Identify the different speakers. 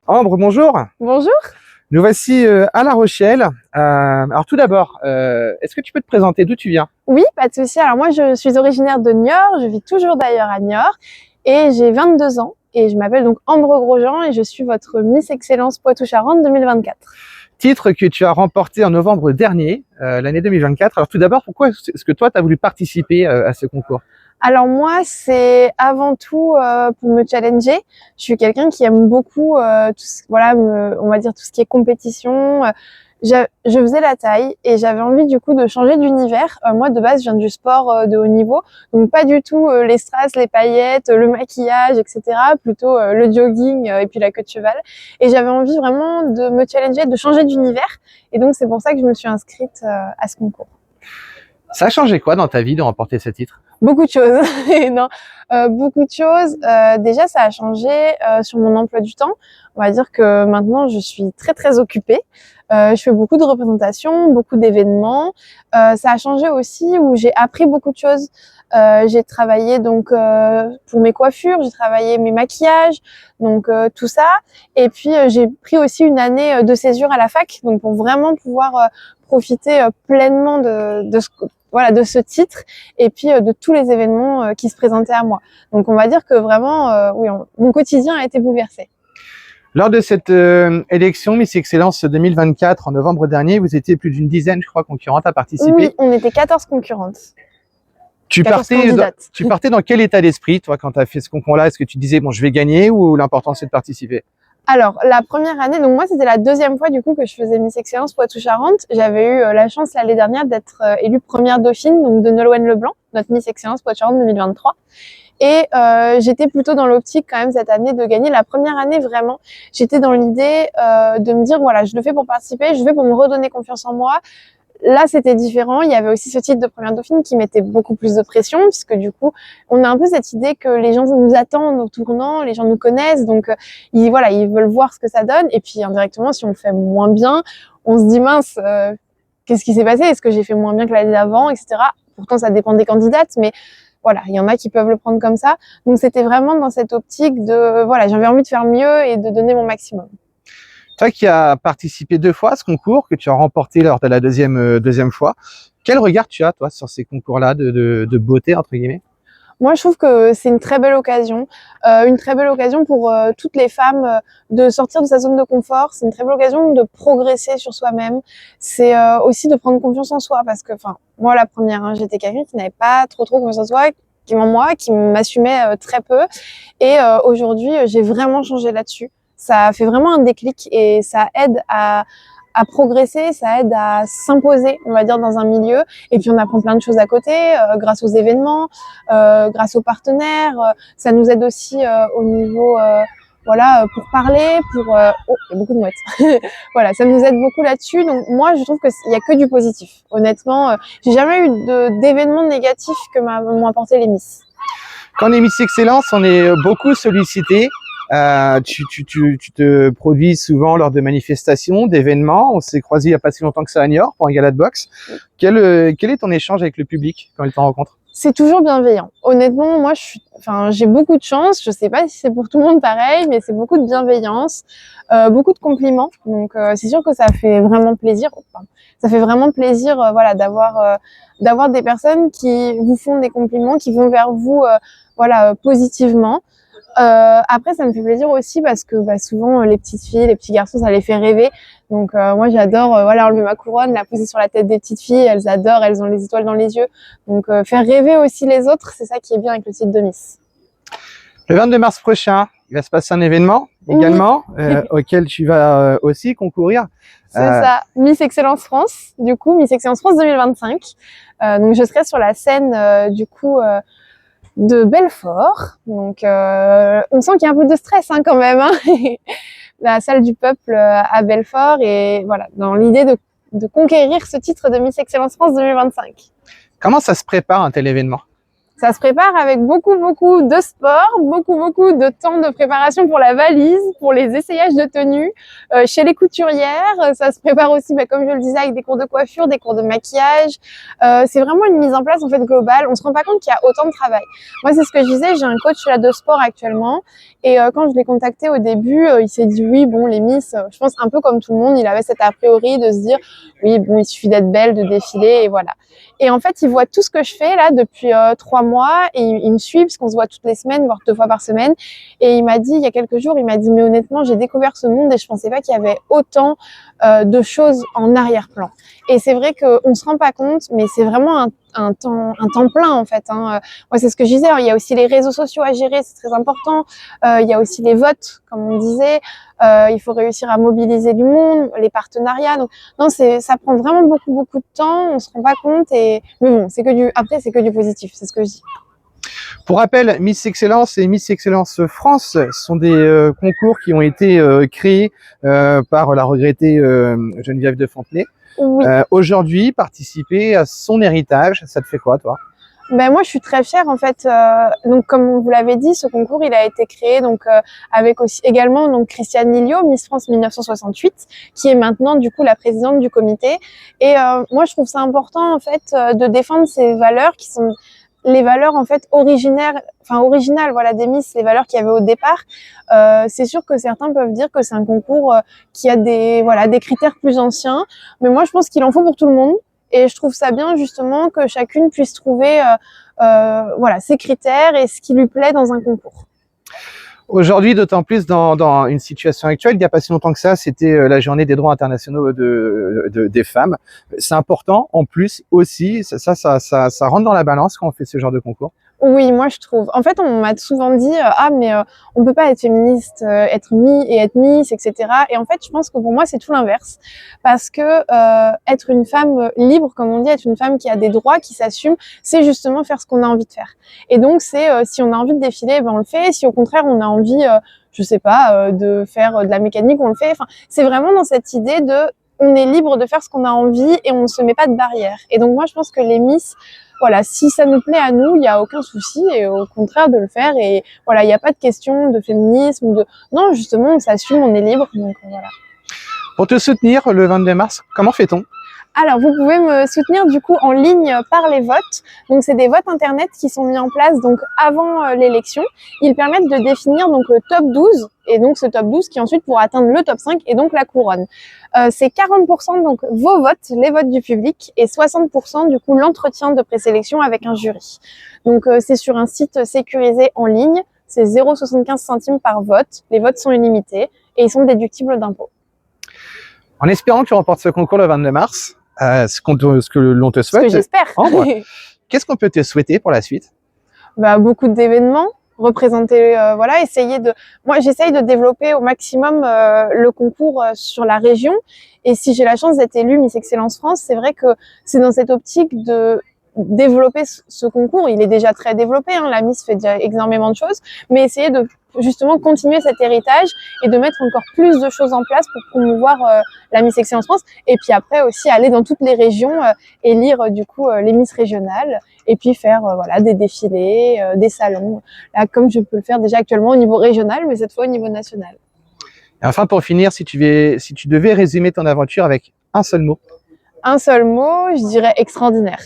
Speaker 1: Ambre, bonjour.
Speaker 2: Bonjour.
Speaker 1: Nous voici à La Rochelle. Alors tout d'abord, est-ce que tu peux te présenter d'où tu viens?
Speaker 2: Oui, pas de souci. Alors moi, je suis originaire de Niort. Je vis toujours d'ailleurs à Niort et j'ai 22 ans et je m'appelle donc Ambre Grosjean et je suis votre Miss Excellence Poitou-Charentes 2024.
Speaker 1: Titre que tu as remporté en novembre dernier, l'année 2024. Alors tout d'abord, pourquoi est-ce que toi, tu as voulu participer à ce concours?
Speaker 2: Alors moi, c'est avant tout pour me challenger. Je suis quelqu'un qui aime beaucoup, on va dire tout ce qui est compétition. Je faisais la taille et j'avais envie du coup de changer d'univers. Moi, de base, je viens du sport de haut niveau, donc pas du tout les strass, les paillettes, le maquillage, etc. Plutôt le jogging et puis la queue de cheval. Et j'avais envie vraiment de me challenger, de changer d'univers. Et donc c'est pour ça que je me suis inscrite à ce concours.
Speaker 1: Ça a changé quoi dans ta vie de remporter ce titre?
Speaker 2: Beaucoup de choses. Non, beaucoup de choses. Déjà, ça a changé sur mon emploi du temps. On va dire que maintenant, je suis très très occupée. Je fais beaucoup de représentations, beaucoup d'événements. Ça a changé aussi où j'ai appris beaucoup de choses. J'ai travaillé donc pour mes coiffures, j'ai travaillé mes maquillages, donc tout ça. Et puis j'ai pris aussi une année de césure à la fac, donc pour vraiment pouvoir profiter pleinement de ce titre et puis de tous les événements qui se présentaient à moi. Donc on va dire que vraiment, mon quotidien a été bouleversé.
Speaker 1: Lors de cette élection Miss Excellence 2024 en novembre dernier, vous étiez plus d'une dizaine, je crois, concurrentes à participer.
Speaker 2: Oui, on était 14 concurrentes.
Speaker 1: Tu partais dans quel état d'esprit, toi, quand tu as fait ce concours-là? Est-ce que tu disais, bon, je vais gagner, ou l'important c'est de participer?
Speaker 2: Alors, la première année, donc moi, c'était la deuxième fois du coup que je faisais Miss Excellence Poitou-Charentes. J'avais eu la chance l'année dernière d'être élue première dauphine, donc de Nolwenn Leblanc, notre Miss Excellence Poitou-Charentes 2023. Et j'étais plutôt dans l'optique quand même cette année de gagner. La première année, vraiment, j'étais dans l'idée de me dire, voilà, je le fais pour participer, je le fais pour me redonner confiance en moi. Là, c'était différent. Il y avait aussi ce titre de première dauphine qui mettait beaucoup plus de pression, puisque du coup, on a un peu cette idée que les gens nous attendent au tournant, les gens nous connaissent, donc ils veulent voir ce que ça donne. Et puis indirectement, si on le fait moins bien, on se dit mince, qu'est-ce qui s'est passé? Est-ce que j'ai fait moins bien que l'année d'avant, etc. Pourtant, ça dépend des candidates, mais voilà, il y en a qui peuvent le prendre comme ça. Donc c'était vraiment dans cette optique de voilà, j'avais envie de faire mieux et de donner mon maximum.
Speaker 1: Toi qui as participé 2 fois à ce concours, que tu as remporté lors de la deuxième fois, quel regard tu as, toi, sur ces concours-là de beauté, entre guillemets?
Speaker 2: Moi, je trouve que c'est une très belle occasion pour toutes les femmes de sortir de sa zone de confort. C'est une très belle occasion de progresser sur soi-même. C'est aussi de prendre confiance en soi, parce que, enfin, moi, la première, hein, j'étais quelqu'un qui n'avait pas trop confiance en soi, qui m'assumait très peu. Et aujourd'hui, j'ai vraiment changé là-dessus. Ça fait vraiment un déclic et ça aide à progresser, ça aide à s'imposer, on va dire, dans un milieu. Et puis on apprend plein de choses à côté, grâce aux événements, grâce aux partenaires. Ça nous aide aussi au niveau, pour parler, oh, il y a beaucoup de mouettes. Voilà, ça nous aide beaucoup là-dessus. Donc moi, je trouve qu'il y a que du positif. Honnêtement, j'ai jamais eu d'événements négatifs que m'ont apporté les Miss.
Speaker 1: Quand on est Miss Excellence, on est beaucoup sollicité. Tu te produis souvent lors de manifestations, d'événements. On s'est croisés il n'y a pas si longtemps que ça à Niort pour un gala de boxe. Quel est ton échange avec le public quand il t'en rencontre?
Speaker 2: C'est toujours bienveillant. Honnêtement, moi, j'ai beaucoup de chance. Je sais pas si c'est pour tout le monde pareil, mais c'est beaucoup de bienveillance, beaucoup de compliments. Donc, c'est sûr que ça fait vraiment plaisir. Enfin, ça fait vraiment plaisir, d'avoir des personnes qui vous font des compliments, qui vont vers vous, positivement. Après, ça me fait plaisir aussi parce que souvent les petites filles, les petits garçons, ça les fait rêver. Donc moi, j'adore enlever ma couronne, la poser sur la tête des petites filles. Elles adorent, elles ont les étoiles dans les yeux. Donc faire rêver aussi les autres, c'est ça qui est bien avec le titre de Miss.
Speaker 1: Le 22 mars prochain, il va se passer un événement également auquel tu vas aussi concourir.
Speaker 2: C'est ça, Miss Excellence France, du coup, Miss Excellence France 2025. Donc je serai sur la scène de Belfort. Donc on sent qu'il y a un peu de stress quand même, hein. La salle du peuple à Belfort, et voilà, dans l'idée de conquérir ce titre de Miss Excellence France 2025.
Speaker 1: Comment ça se prépare un tel événement?
Speaker 2: Ça se prépare avec beaucoup de sport, beaucoup de temps de préparation pour la valise, pour les essayages de tenue, chez les couturières. Ça se prépare aussi, comme je le disais, avec des cours de coiffure, des cours de maquillage. C'est vraiment une mise en place en fait globale. On se rend pas compte qu'il y a autant de travail. Moi, c'est ce que je disais, j'ai un coach là de sport actuellement et quand je l'ai contacté au début, il s'est dit oui, bon, les Miss, je pense un peu comme tout le monde, il avait cet a priori de se dire oui, bon, il suffit d'être belle, de défiler et voilà. Et en fait, il voit tout ce que je fais là depuis 3 mois et il me suit parce qu'on se voit toutes les semaines, voire 2 fois par semaine. Et il m'a dit, il y a quelques jours, il m'a dit, mais honnêtement, j'ai découvert ce monde et je pensais pas qu'il y avait autant de choses en arrière-plan. Et c'est vrai qu'on se rend pas compte, mais c'est vraiment un temps plein en fait. Moi, c'est ce que je disais. Alors, il y a aussi les réseaux sociaux à gérer, c'est très important. Il y a aussi les votes, comme on disait. Il faut réussir à mobiliser du monde, les partenariats. Donc, non, ça prend vraiment beaucoup de temps. On se rend pas compte. Mais bon, c'est que du positif. C'est ce que je dis.
Speaker 1: Pour rappel, Miss Excellence et Miss Excellence France sont des concours qui ont été créés par la regrettée Geneviève de Fontenay.
Speaker 2: Oui.
Speaker 1: Aujourd'hui, participer à son héritage, ça te fait quoi, toi?
Speaker 2: Moi, je suis très fière en fait. Donc, comme vous l'avez dit, ce concours, il a été créé avec aussi également Christiane Lilliot, Miss France 1968, qui est maintenant du coup la présidente du comité. Et moi, je trouve ça important en fait de défendre ces valeurs qui sont les valeurs en fait originales, voilà, des Miss, les valeurs qu'il y avait au départ. C'est sûr que certains peuvent dire que c'est un concours qui a des critères plus anciens, mais moi, je pense qu'il en faut pour tout le monde. Et je trouve ça bien justement que chacune puisse trouver ses critères et ce qui lui plaît dans un concours.
Speaker 1: Aujourd'hui, d'autant plus dans une situation actuelle, il n'y a pas si longtemps que ça, c'était la journée des droits internationaux des femmes. C'est important, en plus aussi, ça rentre dans la balance quand on fait ce genre de concours.
Speaker 2: Oui, moi je trouve. En fait, on m'a souvent dit on peut pas être féministe, être Miss, etc. Et en fait, je pense que pour moi c'est tout l'inverse, parce que être une femme libre, comme on dit, être une femme qui a des droits, qui s'assume, c'est justement faire ce qu'on a envie de faire. Et donc c'est si on a envie de défiler, on le fait. Si au contraire on a envie, de faire de la mécanique, on le fait. Enfin, c'est vraiment dans cette idée de on est libre de faire ce qu'on a envie et on ne se met pas de barrière. Et donc moi je pense que les Miss, voilà, si ça nous plaît à nous, il n'y a aucun souci et au contraire de le faire. Et voilà, il n'y a pas de question de féminisme, non, justement, on s'assume, on est libre. Donc voilà.
Speaker 1: Pour te soutenir le 22 mars, comment fait-on?
Speaker 2: Alors, vous pouvez me soutenir du coup en ligne par les votes. Donc, c'est des votes internet qui sont mis en place donc avant l'élection. Ils permettent de définir donc le top 12 et donc ce top 12 qui ensuite pourra atteindre le top 5 et donc la couronne. C'est 40% donc vos votes, les votes du public, et 60% du coup l'entretien de présélection avec un jury. Donc, c'est sur un site sécurisé en ligne. C'est 0,75 centimes par vote. Les votes sont illimités et ils sont déductibles d'impôts.
Speaker 1: En espérant que tu remportes ce concours le 22 mars, ce que l'on te souhaite.
Speaker 2: Ce que j'espère.
Speaker 1: Qu'est-ce qu'on peut te souhaiter pour la suite?
Speaker 2: Beaucoup d'événements, représenter, Moi, j'essaye de développer au maximum le concours sur la région. Et si j'ai la chance d'être élue Miss Excellence France, c'est vrai que c'est dans cette optique de développer ce concours. Il est déjà très développé, la Miss fait déjà énormément de choses, mais essayer de justement continuer cet héritage et de mettre encore plus de choses en place pour promouvoir la Miss Excellence France, et puis après aussi aller dans toutes les régions élire du coup les Miss régionales, et puis faire des défilés, des salons, là comme je peux le faire déjà actuellement au niveau régional, mais cette fois au niveau national.
Speaker 1: Et enfin, pour finir, si tu devais résumer ton aventure avec un seul mot.
Speaker 2: Un seul mot, je dirais extraordinaire.